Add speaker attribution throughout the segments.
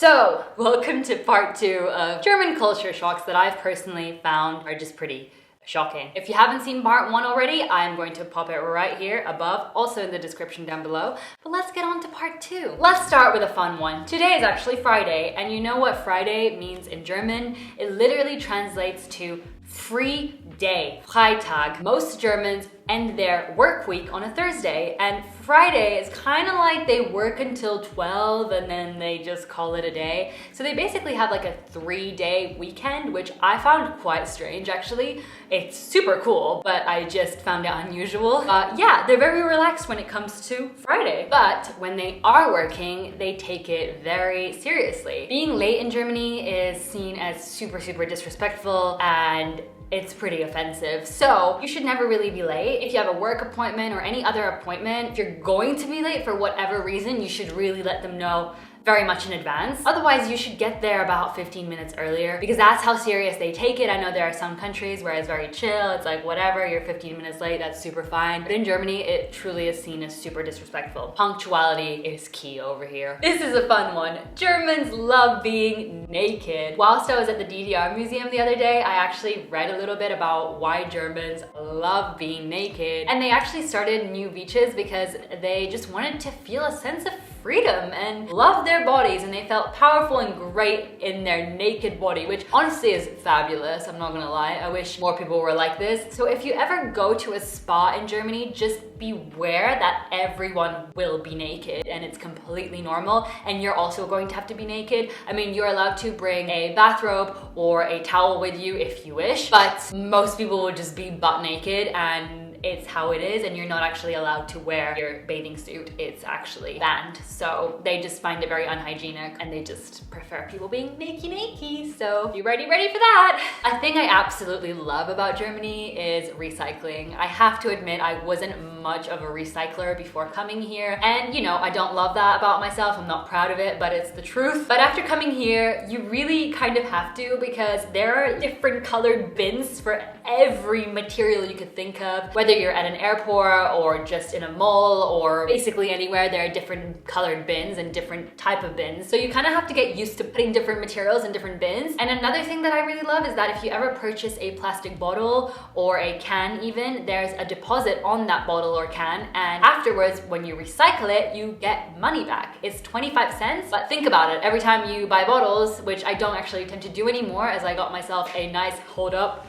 Speaker 1: So, welcome to part 2 of German culture shocks that I've personally found are just pretty shocking. If you haven't seen part 1 already, I'm going to pop it right here above, also in the description down below. But let's get on to part 2. Let's start with a fun one. Today is actually Friday, and you know what Friday means in German? It literally translates to free day, Freitag. Most Germans end their work week on a Thursday, and Friday is kind of like they work until 12 and then they just call it a day. So they basically have like a 3-day weekend, which I found quite strange actually. It's super cool, but I just found it unusual. Yeah, they're very relaxed when it comes to Friday. But when they are working, they take it very seriously. Being late in Germany is seen as super disrespectful, and it's pretty offensive. So you should never really be late. If you have a work appointment or any other appointment, if you're going to be late for whatever reason, you should really let them know very much in advance. Otherwise, you should get there about 15 minutes earlier, because that's how serious they take it. I know there are some countries where it's very chill. It's like, whatever, you're 15 minutes late, that's super fine. But in Germany, it truly is seen as super disrespectful. Punctuality is key over here. This is a fun one. Germans love being naked. Whilst I was at the DDR museum the other day, I actually read a little bit about why Germans love being naked. And they actually started new beaches because they just wanted to feel a sense of freedom and love their bodies, and they felt powerful and great in their naked body, which honestly is fabulous. I'm not gonna lie. I wish more people were like this. So if you ever go to a spa in Germany, just beware that everyone will be naked and it's completely normal, and you're also going to have to be naked. I mean, you're allowed to bring a bathrobe or a towel with you if you wish, but most people will just be butt naked, and it's how it is, and you're not actually allowed to wear your bathing suit. It's actually banned. So they just find it very unhygienic, and they just prefer people being naked. So be ready for that. A thing I absolutely love about Germany is recycling. I have to admit, I wasn't much of a recycler before coming here, and you know, I don't love that about myself. I'm not proud of it, but it's the truth. But after coming here, you really kind of have to, because there are different colored bins for every material you could think of. Whether you're at an airport or just in a mall or basically anywhere, there are different colored bins and different type of bins. So you kind of have to get used to putting different materials in different bins. And another thing that I really love is that if you ever purchase a plastic bottle or a can even, there's a deposit on that bottle or can, and afterwards when you recycle it, you get money back. It's 25 cents, but think about it. Every time you buy bottles, which I don't actually tend to do anymore, as I got myself a nice, hold up,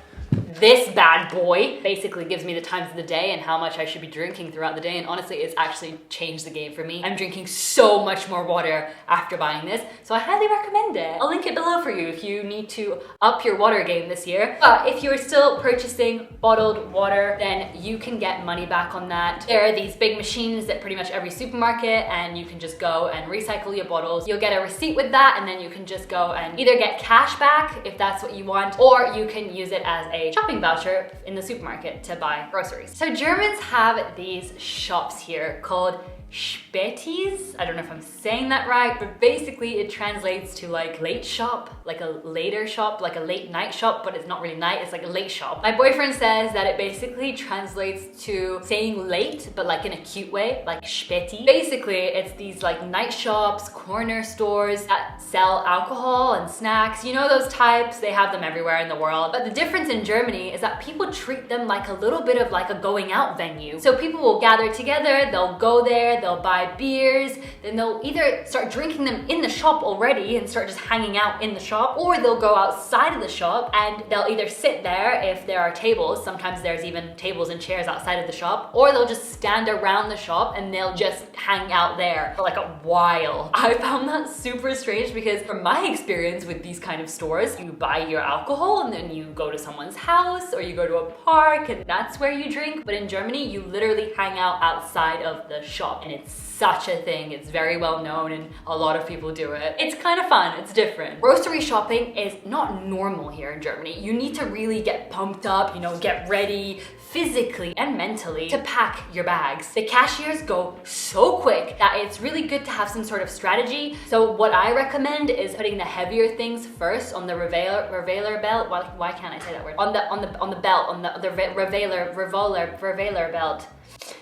Speaker 1: this bad boy basically gives me the times of the day and how much I should be drinking throughout the day, and honestly, it's actually changed the game for me. I'm drinking so much more water after buying this, so I highly recommend it. I'll link it below for you if you need to up your water game this year. But if you're still purchasing bottled water, then you can get money back on that. There are these big machines at pretty much every supermarket, and you can just go and recycle your bottles. You'll get a receipt with that, and then you can just go and either get cash back if that's what you want, or you can use it as a shopping voucher in the supermarket to buy groceries. So Germans have these shops here called Spätis. I don't know if I'm saying that right, but basically it translates to like late shop, like a later shop, like a late night shop, but it's not really night, it's like a late shop. My boyfriend says that it basically translates to saying late, but like in a cute way, like Späti. Basically, it's these like night shops, corner stores that sell alcohol and snacks. You know those types, they have them everywhere in the world. But the difference in Germany is that people treat them like a little bit of like a going out venue. So people will gather together, they'll go there, they'll buy beers, then they'll either start drinking them in the shop already and start just hanging out in the shop, or they'll go outside of the shop and they'll either sit there if there are tables, sometimes there's even tables and chairs outside of the shop, or they'll just stand around the shop and they'll just hang out there for like a while. I found that super strange because from my experience with these kind of stores, you buy your alcohol and then you go to someone's house or you go to a park and that's where you drink. But in Germany, you literally hang out outside of the shop, and it's such a thing. It's very well known and a lot of people do it. It's kind of fun, it's different. Grocery shopping is not normal here in Germany. You need to really get pumped up, you know, get ready physically and mentally to pack your bags. The cashiers go so quick that it's really good to have some sort of strategy. So what I recommend is putting the heavier things first on the revealer belt. Why can't I say that word? On the belt, on the revealer belt.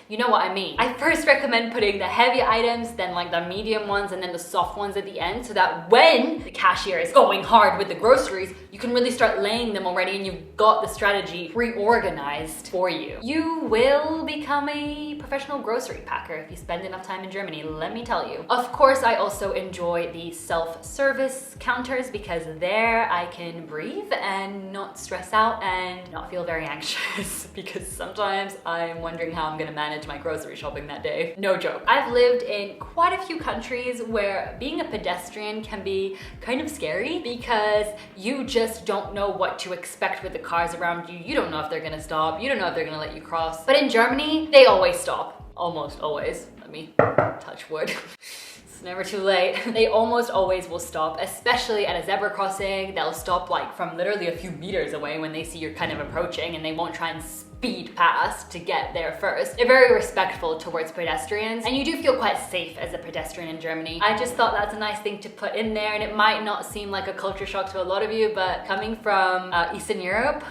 Speaker 1: you know what I mean. I first recommend putting the heavy items, then like the medium ones, and then the soft ones at the end, so that when the cashier is going hard with the groceries, you can really start laying them already and you've got the strategy pre-organized for you. You will become a professional grocery packer if you spend enough time in Germany, let me tell you. Of course, I also enjoy the self-service counters because there I can breathe and not stress out and not feel very anxious because sometimes I'm wondering how I'm gonna manage my grocery shopping that day. No joke. I've lived in quite a few countries where being a pedestrian can be kind of scary because you just don't know what to expect with the cars around you. You don't know if they're gonna stop. You don't know if they're gonna let you cross. But in Germany, they always stop. Almost always. Let me touch wood. It's never too late. They almost always will stop, especially at a zebra crossing. They'll stop like from literally a few meters away when they see you're kind of approaching, and they won't try and speed past to get there first. They're very respectful towards pedestrians, and you do feel quite safe as a pedestrian in Germany. I just thought that's a nice thing to put in there, and it might not seem like a culture shock to a lot of you, but coming from Eastern Europe,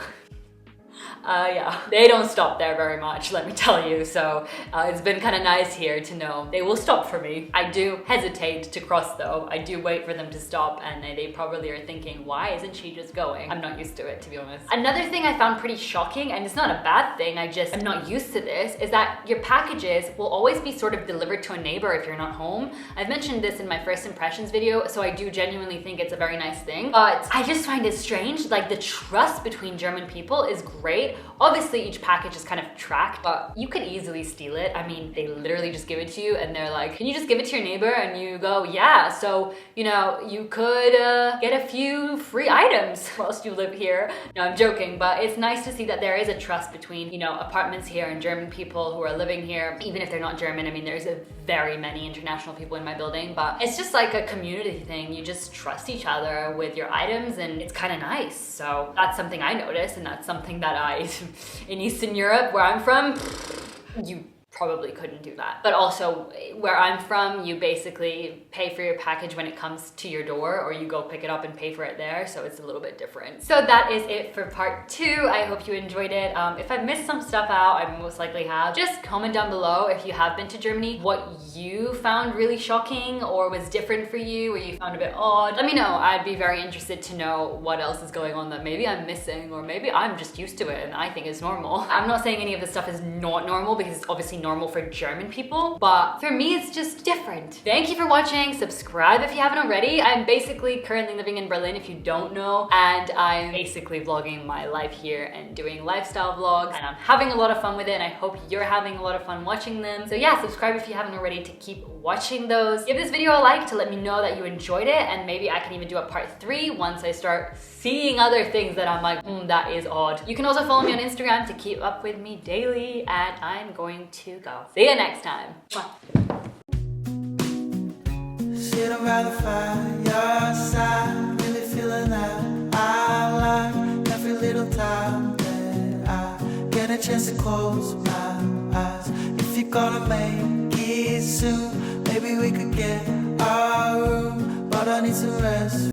Speaker 1: yeah, they don't stop there very much, let me tell you. So it's been kind of nice here to know they will stop for me. I do hesitate to cross though. I do wait for them to stop, and they probably are thinking, why isn't she just going? I'm not used to it, to be honest. Another thing I found pretty shocking, and it's not a bad thing, I'm not used to this, is that your packages will always be sort of delivered to a neighbor if you're not home. I've mentioned this in my first impressions video, so I do genuinely think it's a very nice thing, but I just find it strange. Like, the trust between German people is great. Obviously each package is kind of tracked, but you could easily steal it. I mean, they literally just give it to you and they're like, can you just give it to your neighbor? And you go, yeah. So, you know, you could get a few free items whilst you live here. No, I'm joking, but it's nice to see that there is a trust between, you know, apartments here and German people who are living here, even if they're not German. I mean, there's very many international people in my building, but it's just like a community thing. You just trust each other with your items, and it's kind of nice. So that's something I noticed, and that's something that in Eastern Europe, where I'm from, you probably couldn't do that. But also where I'm from, you basically pay for your package when it comes to your door, or you go pick it up and pay for it there, so it's a little bit different. So that is it for part 2. I hope you enjoyed it. If I've missed some stuff out, I most likely have. Just comment down below if you have been to Germany, what you found really shocking or was different for you, or you found a bit odd. Let me know. I'd be very interested to know what else is going on that maybe I'm missing, or maybe I'm just used to it and I think it's normal. I'm not saying any of this stuff is not normal, because it's obviously normal for German people, but for me it's just different. Thank you for watching. Subscribe if you haven't already. I'm basically currently living in Berlin, if you don't know, and I'm basically vlogging my life here and doing lifestyle vlogs, and I'm having a lot of fun with it, and I hope you're having a lot of fun watching them. So yeah, subscribe if you haven't already to keep watching those. Give this video a like to let me know that you enjoyed it, and maybe I can even do a part 3 once I start seeing other things that I'm like, that is odd. You can also follow me on Instagram to keep up with me daily, and I'm going to go. See you next time.
Speaker 2: Sit around the fireside, really feeling that I like every little time that I get a chance to close my eyes. If you're gonna make it soon, maybe we could get our room, but I need some rest.